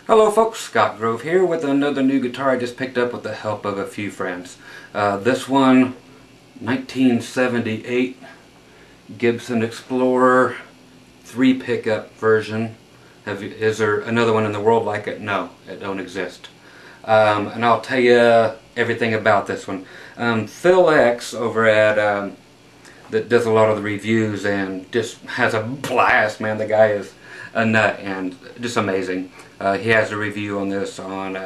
Hello folks, Scott Grove here with another new guitar I just picked up with the help of a few friends. This one, 1978 Gibson Explorer 3 pickup version. Is there another one in the world like it? No, it don't exist. And I'll tell you everything about this one. Phil X over at that does a lot of the reviews and just has a blast, man. The guy is a nut and just amazing. He has a review on this on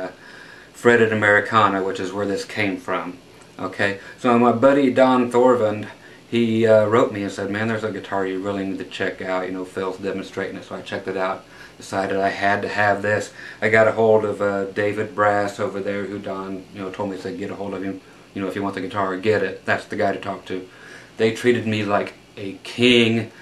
Fretted Americana, which is where this came from. Okay, so my buddy Don Thorvand, he wrote me and said, man, there's a guitar you really need to check out. You know, Phil's demonstrating it, so I checked it out. Decided I had to have this. I got a hold of David Brass over there, who Don, told me to say get a hold of him. You know, if you want the guitar, get it. That's the guy to talk to. They treated me like a king.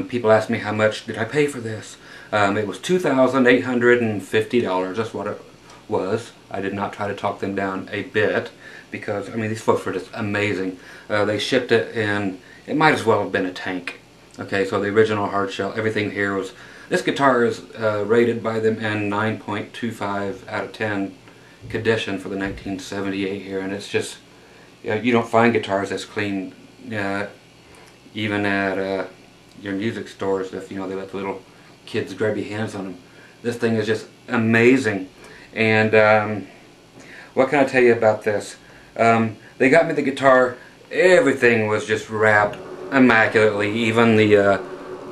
People asked me how much did I pay for this. It was $2,850. That's what it was. I did not try to talk them down a bit because, I mean, these folks were just amazing. They shipped it in, it might as well have been a tank. Okay, so the original hard shell, everything here was, this guitar is rated by them in 9.25 out of 10 condition for the 1978 here, and it's just, you don't find guitars that's clean even at your music stores if, they let the little kids grab your hands on them. This thing is just amazing. And what can I tell you about this? They got me the guitar. Everything was just wrapped immaculately, even the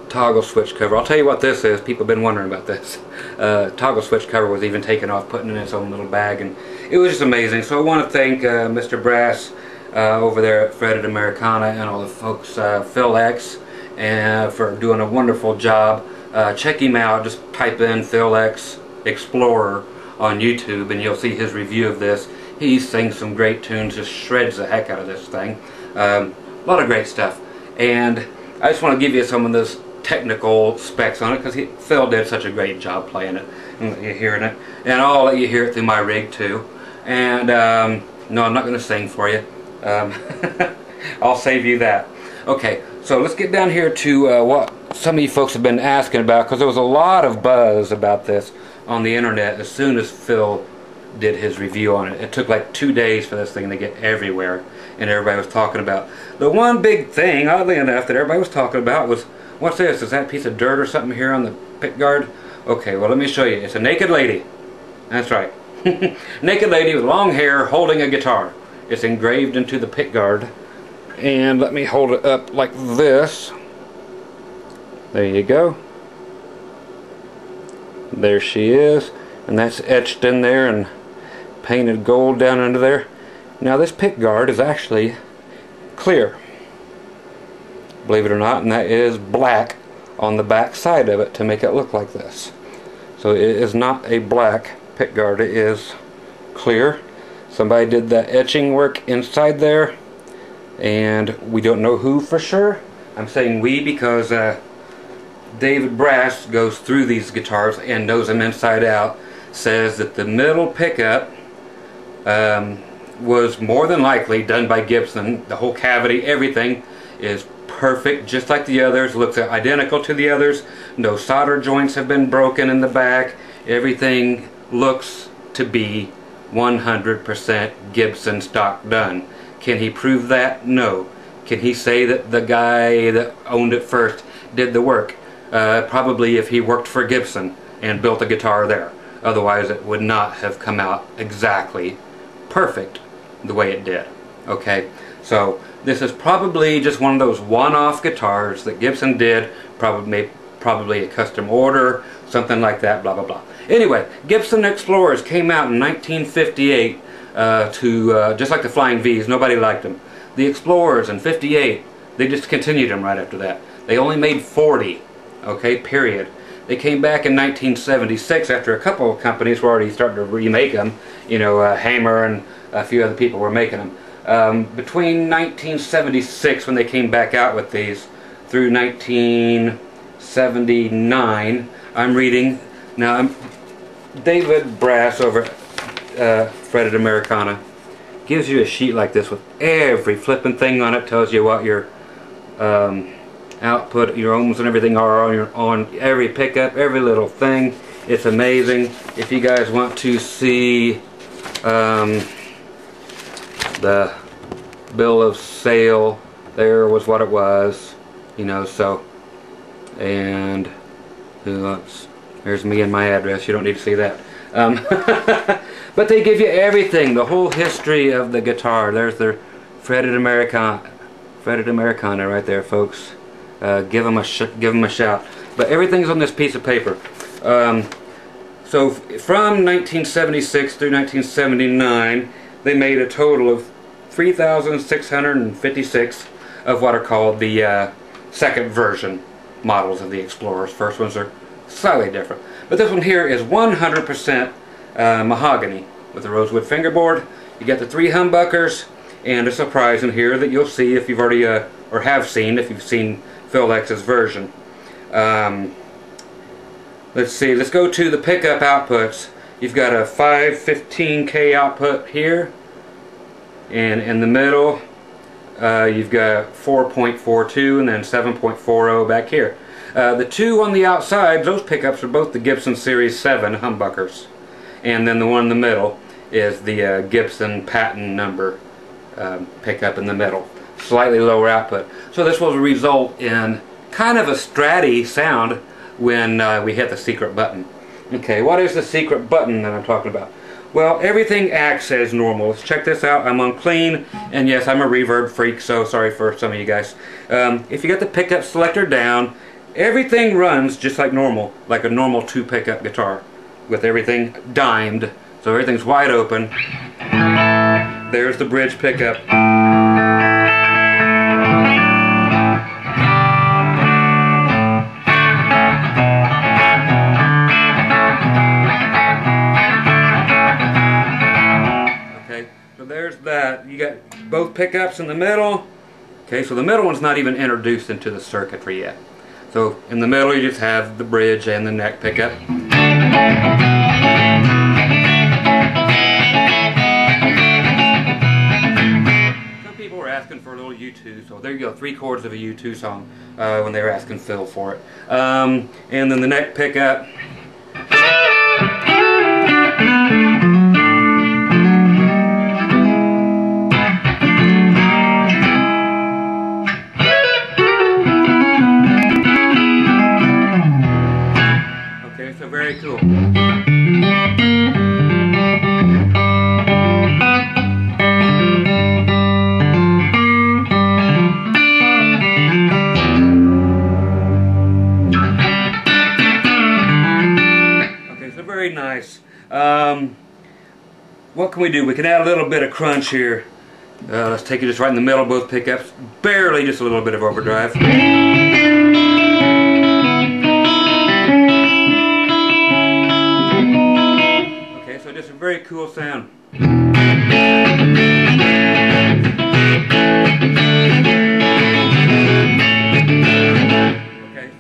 toggle switch cover. I'll tell you what this is. People have been wondering about this. Toggle switch cover was even taken off, putting in its own little bag, and it was just amazing. So I want to thank Mr. Brass over there at Fretted Americana and all the folks, Phil X, for doing a wonderful job. Check him out. Just type in Phil X Explorer on YouTube and you'll see his review of this. He sings some great tunes, just shreds the heck out of this thing. A lot of great stuff. And I just want to give you some of those technical specs on it because Phil did such a great job playing it and let you hearing it. And I'll let you hear it through my rig too. And no, I'm not going to sing for you. I'll save you that. Okay, so let's get down here to what some of you folks have been asking about, because there was a lot of buzz about this on the internet as soon as Phil did his review on it. It took like 2 days for this thing to get everywhere, and everybody was talking about. The one big thing, oddly enough, that everybody was talking about was, what's this? Is that a piece of dirt or something here on the pickguard? Okay, well let me show you. It's a naked lady. That's right. Naked lady with long hair holding a guitar. It's engraved into the pickguard. And let me hold it up like this. There you go. There she is. And that's etched in there and painted gold down under there. Now this pickguard is actually clear, believe it or not, and that is black on the back side of it to make it look like this. So it is not a black pickguard, it is clear. Somebody did that etching work inside there, and we don't know who for sure. I'm saying we because David Brass goes through these guitars and knows them inside out. Says that the middle pickup was more than likely done by Gibson. The whole cavity, everything is perfect, just like the others. Looks identical to the others. No solder joints have been broken in the back. Everything looks to be 100% Gibson stock done. Can he prove that? No. Can he say that the guy that owned it first did the work? Probably if he worked for Gibson and built a guitar there. Otherwise it would not have come out exactly perfect the way it did. Okay, so this is probably just one of those one-off guitars that Gibson did, probably a custom order, something like that, blah blah blah. Anyway, Gibson Explorers came out in 1958 just like the Flying V's, nobody liked them. The Explorers in 58, they discontinued them right after that. They only made 40, okay, period. They came back in 1976 after a couple of companies were already starting to remake them. Hammer and a few other people were making them. Between 1976, when they came back out with these, through 1979, I'm reading, now David Brass over at Fretted Americana gives you a sheet like this with every flipping thing on it, tells you what your output, your ohms and everything are on every pickup, every little thing. It's amazing. If you guys want to see the bill of sale, there was what it was, you know. So, and there's me and my address. You don't need to see that. But they give you everything, the whole history of the guitar. There's their fretted Americana right there, folks. Give them a shout. But everything's on this piece of paper. So from 1976 through 1979, they made a total of 3,656 of what are called the second version models of the Explorers. First ones are slightly different. But this one here is 100% mahogany with a rosewood fingerboard. You got the 3 humbuckers, and a surprise in here that you'll see if you've already, or have seen if you've seen Phil X's version. Let's see, let's go to the pickup outputs. You've got a 515K output here, and in the middle you've got 4.42 and then 7.40 back here. The 2 on the outside, those pickups are both the Gibson Series 7 humbuckers, and then the one in the middle is the Gibson patent number pickup in the middle. Slightly lower output. So this will result in kind of a stratty sound when we hit the secret button. Okay, what is the secret button that I'm talking about? Well, everything acts as normal. Let's check this out. I'm on clean, and yes, I'm a reverb freak, so sorry for some of you guys. If you got the pickup selector down, everything runs just like normal, like a normal 2 pickup guitar, with everything dimed, so everything's wide open. There's the bridge pickup. There's that. You got both pickups in the middle. Okay, so the middle one's not even introduced into the circuitry yet. So in the middle you just have the bridge and the neck pickup. Some people were asking for a little U2, so there you go, 3 chords of a U2 song when they were asking Phil for it. And then the neck pickup. Very cool. Okay, so very nice. What can we do? We can add a little bit of crunch here. Let's take it just right in the middle of both pickups. Barely, just a little bit of overdrive. Just a very cool sound. Okay,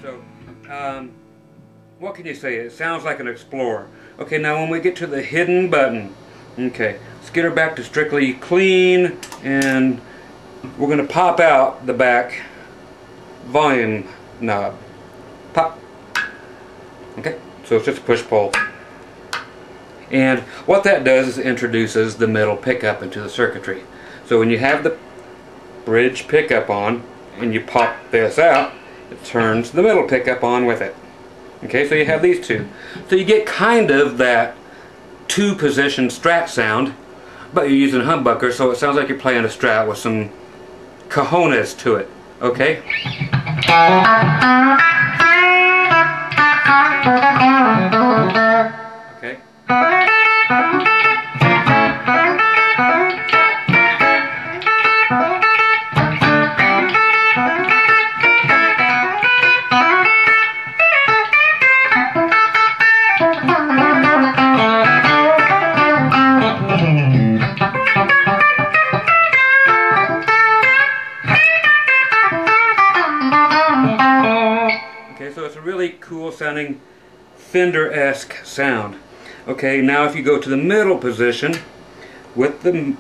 so what can you say? It sounds like an Explorer. Okay, now when we get to the hidden button, okay, let's get her back to strictly clean, and we're going to pop out the back volume knob. Pop. Okay, so it's just a push-pull. And what that does is introduces the middle pickup into the circuitry. So when you have the bridge pickup on and you pop this out, it turns the middle pickup on with it. Okay, so you have these 2. So you get kind of that 2-position Strat sound, but you're using a humbucker, so it sounds like you're playing a Strat with some cojones to it. Okay? Okay. Okay, so it's a really cool sounding Fender-esque sound. Okay, now if you go to the middle position with the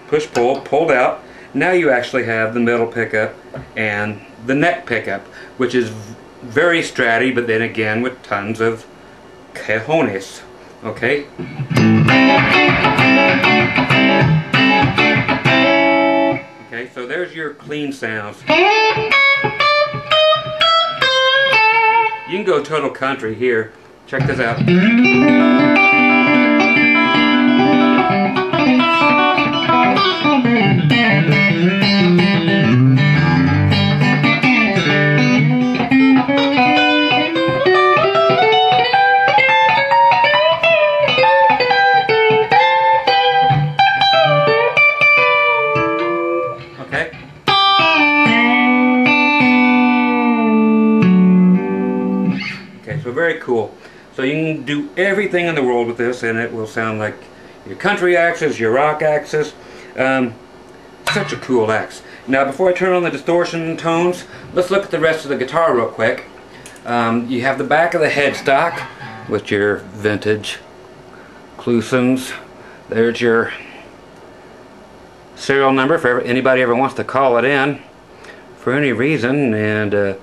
push-pull pulled out, now you actually have the middle pickup and the neck pickup, which is very stratty, but then again with tons of cajones. Okay. Okay, so there's your clean sounds. You can go total country here. Check this out. Okay. Okay, so very cool. So you can do everything in the world with this, and it will sound like your country axis, your rock axis. Such a cool axe. Now, before I turn on the distortion tones, let's look at the rest of the guitar real quick. You have the back of the headstock with your vintage Clusons. There's your serial number for anybody ever wants to call it in for any reason and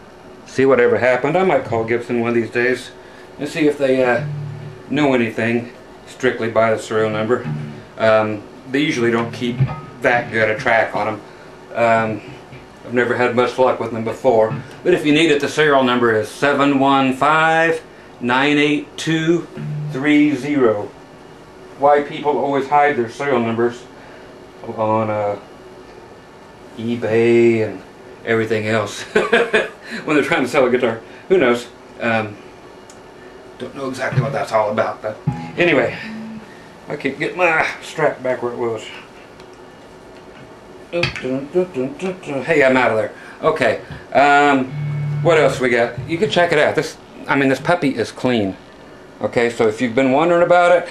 see whatever happened. I might call Gibson one of these days and see if they know anything strictly by the serial number. They usually don't keep that good a track on them. I've never had much luck with them before, but if you need it, the serial number is 715-98230. Why people always hide their serial numbers on eBay and everything else when they're trying to sell a guitar. Who knows? Don't know exactly what that's all about, but anyway, I can't get my strap back where it was. Hey, I'm out of there. Okay, what else we got? You can check it out. This puppy is clean. Okay, so if you've been wondering about it,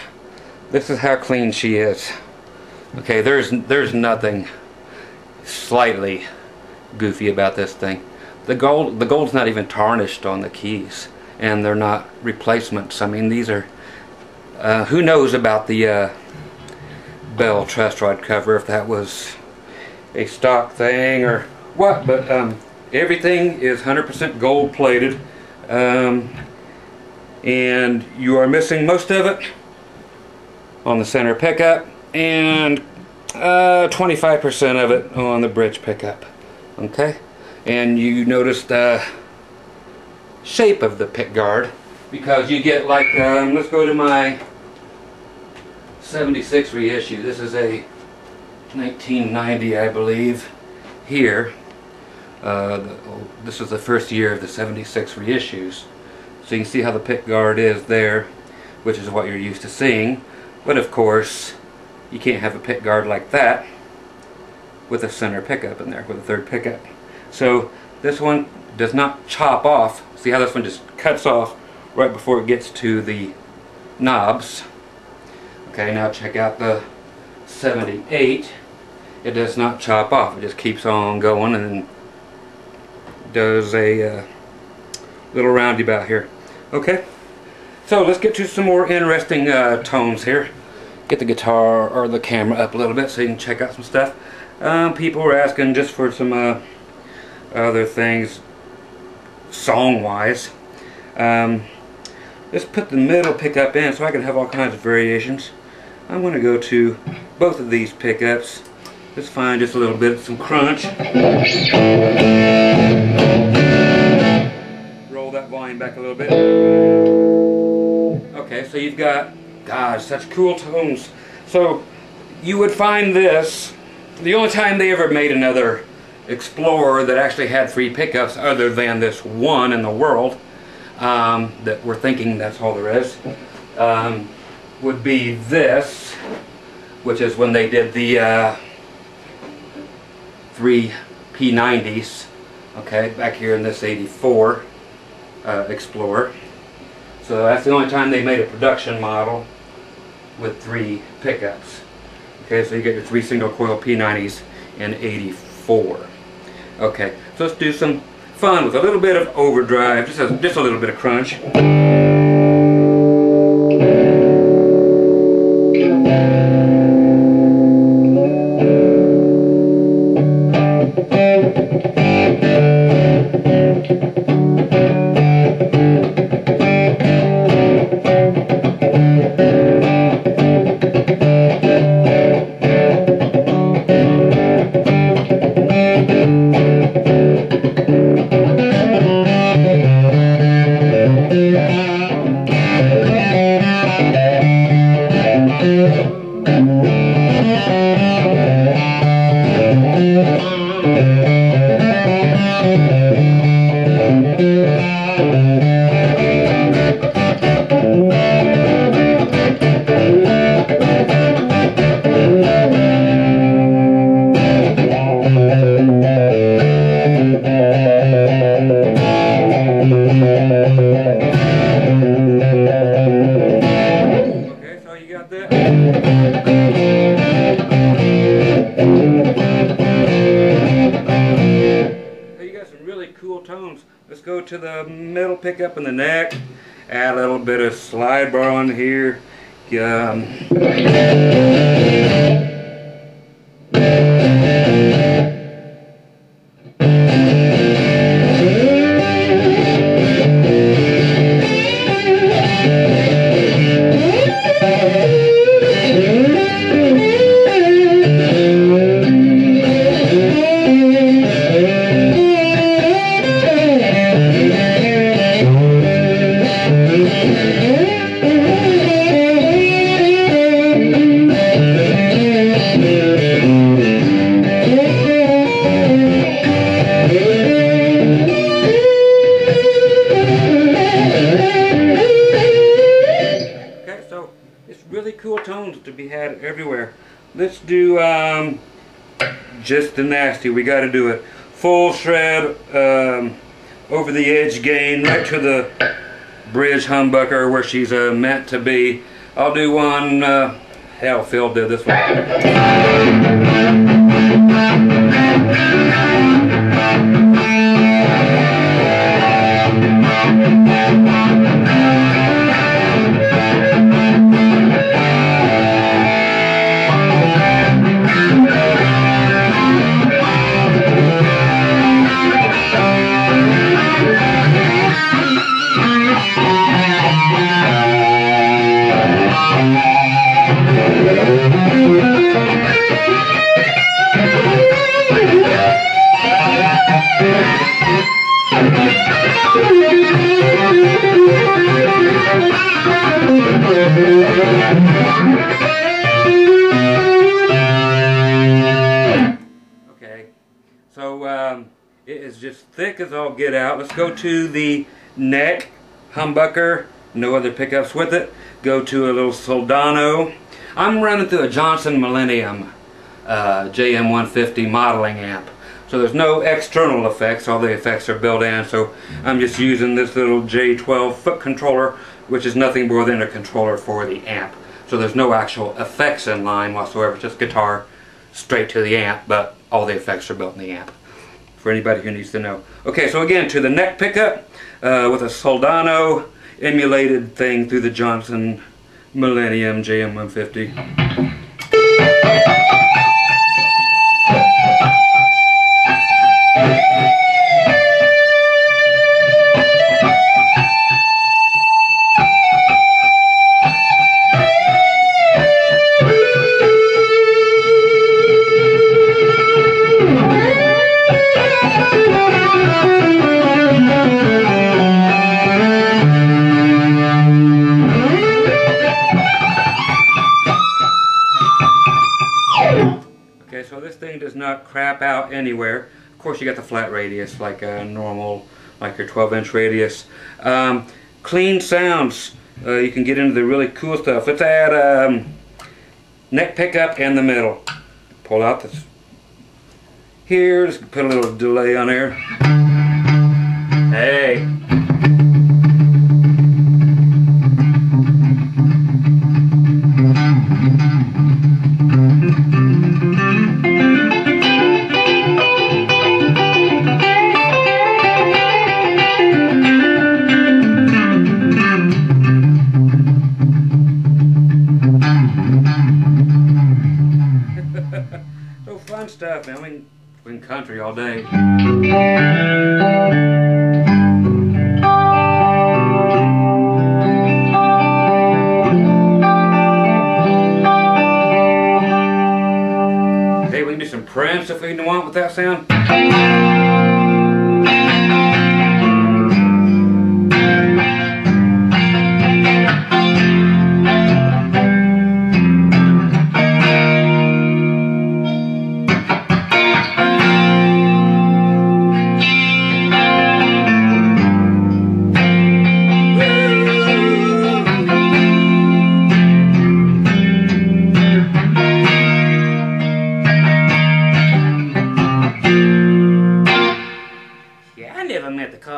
this is how clean she is. Okay, there's nothing slightly goofy about this thing. The gold's not even tarnished on the keys, and they're not replacements. I mean, these are who knows about the Bell truss rod cover, if that was a stock thing or what, but everything is 100% gold plated, and you are missing most of it on the center pickup and 25% of it on the bridge pickup. Okay, and you notice the shape of the pickguard, because you get like let's go to my 76 reissue. This is a 1990, I believe, here. This is the first year of the 76 reissues, so you can see how the pickguard is there, which is what you're used to seeing. But of course, you can't have a pickguard like that with a center pickup in there, with a third pickup. So this one does not chop off. See how this one just cuts off right before it gets to the knobs. Okay, now check out the 78. It does not chop off. It just keeps on going and does a little roundabout here. Okay, so let's get to some more interesting tones here. Get the guitar or the camera up a little bit so you can check out some stuff. People were asking just for some other things song-wise. Let's put the middle pickup in so I can have all kinds of variations. I'm going to go to both of these pickups. Let's find just a little bit of some crunch. Roll that volume back a little bit. Okay, so you've got, gosh, such cool tones. So you would find this, the only time they ever made another Explorer that actually had 3 pickups other than this one in the world, that we're thinking that's all there is, would be this, which is when they did the 3 P90s, okay, back here in this 84 Explorer. So that's the only time they made a production model with 3 pickups. Okay, so you get your 3 single coil P90s in 84. Okay, so let's do some fun with a little bit of overdrive, just a little bit of crunch. You got some really cool tones. Let's go to the middle pickup in the neck. Add a little bit of slide bar on here. Really cool tones to be had everywhere. Let's do just the nasty. We got to do it full shred, over the edge gain, right to the bridge humbucker where she's meant to be. I'll do one. Hell, Phil did this one. Okay, so it is just thick as all get out. Let's go to the neck humbucker. No other pickups with it. Go to a little Soldano. I'm running through a Johnson Millennium JM150 modeling amp. So there's no external effects, all the effects are built in, so I'm just using this little J12 foot controller, which is nothing more than a controller for the amp. So there's no actual effects in line whatsoever, just guitar straight to the amp, but all the effects are built in the amp, for anybody who needs to know. Okay, so again, to the neck pickup with a Soldano emulated thing through the Johnson Millennium JM150. Okay, so this thing does not crap out anywhere. Of course, you got the flat radius, like a normal, like your 12-inch radius. Clean sounds. You can get into the really cool stuff. Let's add neck pickup in the middle. Pull out this. Here, just put a little delay on there. Hey. So fun stuff, man. I mean, we're in country all day. Hey, we can do some Prince if we want with that sound.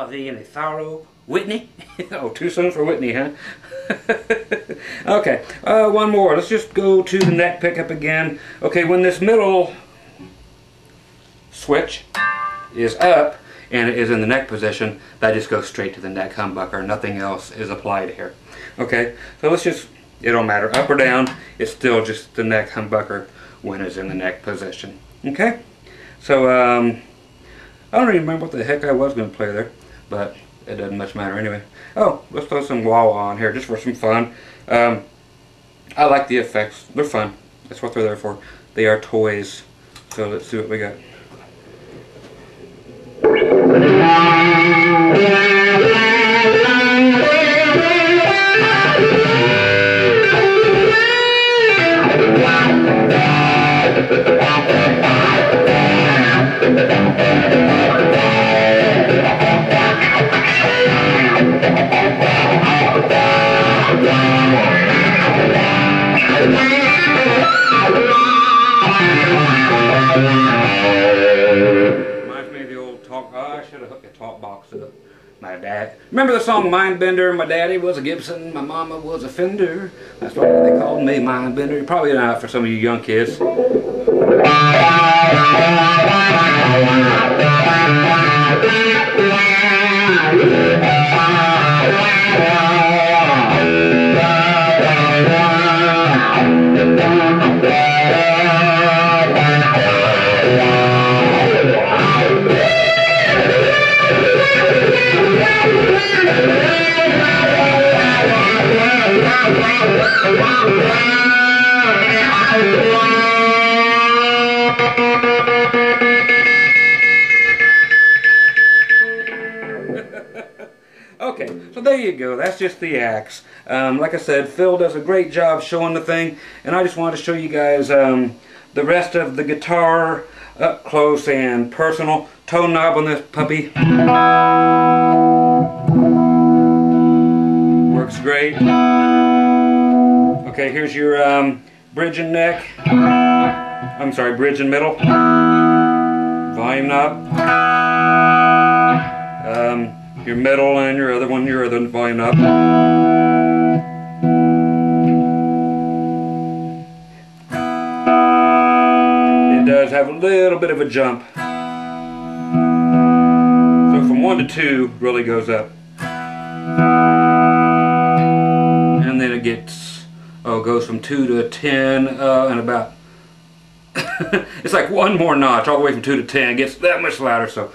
have thee any sorrow, Whitney? Oh, too soon for Whitney, huh? Okay, one more. Let's just go to the neck pickup again. Okay, when this middle switch is up and it is in the neck position, that just goes straight to the neck humbucker. Nothing else is applied here. Okay, so let's just, it don't matter, up or down, it's still just the neck humbucker when it's in the neck position. Okay, so I don't even remember what the heck I was going to play there, but it doesn't much matter anyway. Oh, let's throw some wah-wah on here just for some fun. I like the effects. They're fun. That's what they're there for. They are toys. So let's see what we got. Reminds me of the old talk. Oh, I should have hooked a talk box up. My dad. Remember the song Mindbender? My daddy was a Gibson, my mama was a Fender. That's what they called me, Mindbender. Probably not for some of you young kids. Okay, so there you go. That's just the axe. Like I said, Phil does a great job showing the thing, and I just wanted to show you guys the rest of the guitar up close and personal. Tone knob on this puppy works great. Okay, here's your bridge and neck. I'm sorry, bridge and middle. Volume knob. Your middle and your other one, your other volume knob. It does have a little bit of a jump. So from 1 to 2 really goes up. And then it gets, goes from 2 to 10 and about, it's like one more notch all the way from 2 to 10. It gets that much louder. So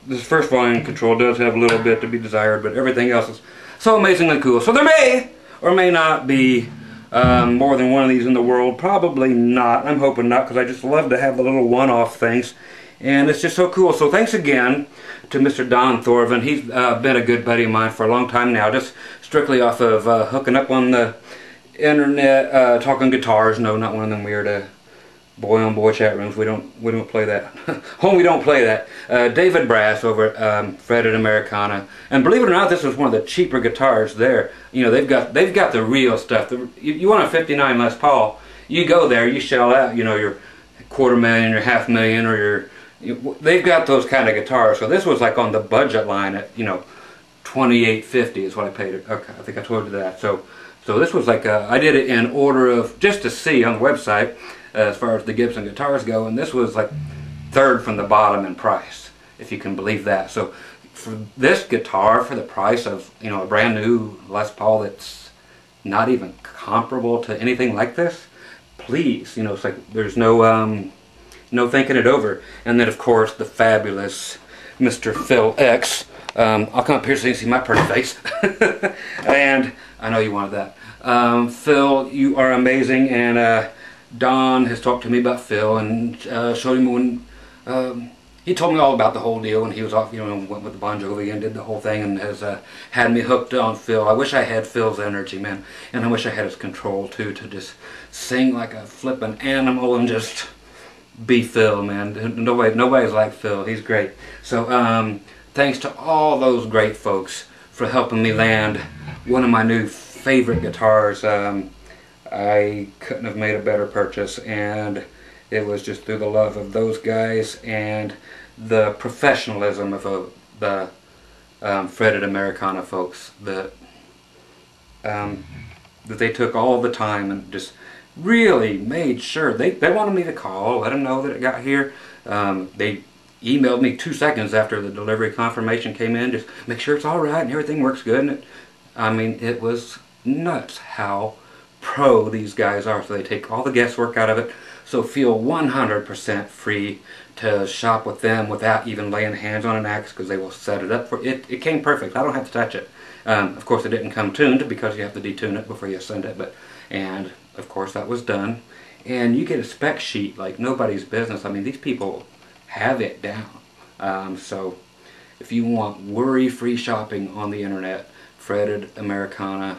this first volume control does have a little bit to be desired, but everything else is so amazingly cool. So there may or may not be more than one of these in the world. Probably not. I'm hoping not, because I just love to have the little one-off things, and it's just so cool. So thanks again to Mr. Don Thorvin. He's been a good buddy of mine for a long time now, just strictly off of hooking up on the internet, talking guitars. No, not one of them weird boy-on-boy chat rooms. We don't play that. Home, we don't play that. David Brass over at Fretted Americana, and believe it or not, this was one of the cheaper guitars there. You know, they've got the real stuff. You want a '59 Les Paul? You go there, you shell out. You know, your $250,000, your $500,000, or they've got those kind of guitars. So this was like on the budget line at $28.50 is what I paid it. Okay, I think I told you that. So this was like I did it in order of just to see on the website. As far as the Gibson guitars go, and this was like third from the bottom in price, if you can believe that. So for this guitar, for the price of a brand new Les Paul that's not even comparable to anything like this, please, it's like there's no thinking it over. And then of course the fabulous Mr. Phil X. I'll come up here so you can see my pretty face. And I know you wanted that. Phil, you are amazing, and Don has talked to me about Phil and showed him when he told me all about the whole deal when he was off, went with the Bon Jovi and did the whole thing, and has had me hooked on Phil. I wish I had Phil's energy, man, and I wish I had his control too, to just sing like a flippin' animal and just be Phil, man. Nobody's like Phil. He's great. So thanks to all those great folks for helping me land one of my new favorite guitars. I couldn't have made a better purchase, and it was just through the love of those guys and the professionalism of the fretted Americana folks that that they took all the time and just really made sure. They wanted me to call, let them know that it got here. They emailed me 2 seconds after the delivery confirmation came in, just make sure it's all right and everything works good. And I mean, it was nuts how pro these guys are. So they take all the guesswork out of it. So feel 100% free to shop with them without even laying hands on an axe, because they will set it up for it. It came perfect. I don't have to touch it. Of course, it didn't come tuned because you have to detune it before you send it. And of course, that was done. And you get a spec sheet like nobody's business. I mean, these people have it down. So if you want worry-free shopping on the internet, fretted Americana,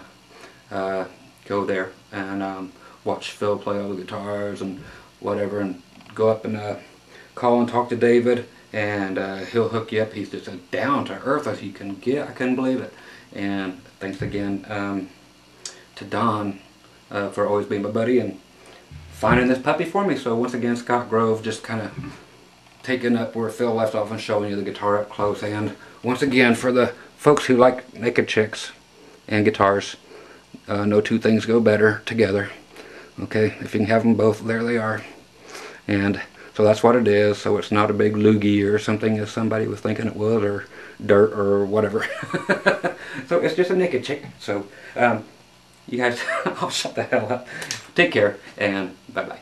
go there and watch Phil play all the guitars and whatever, and go up and call and talk to David, and he'll hook you up. He's just as down to earth as you can get. I couldn't believe it. And thanks again to Don for always being my buddy and finding this puppy for me. So once again, Scott Grove, just kind of taking up where Phil left off and showing you the guitar up close. And once again, for the folks who like naked chicks and guitars, no two things go better together. Okay, if you can have them both, there they are. And so that's what it is. So it's not a big loogie or something as somebody was thinking it was, or dirt or whatever. So it's just a naked chick. So you guys, I'll shut the hell up. Take care and bye-bye.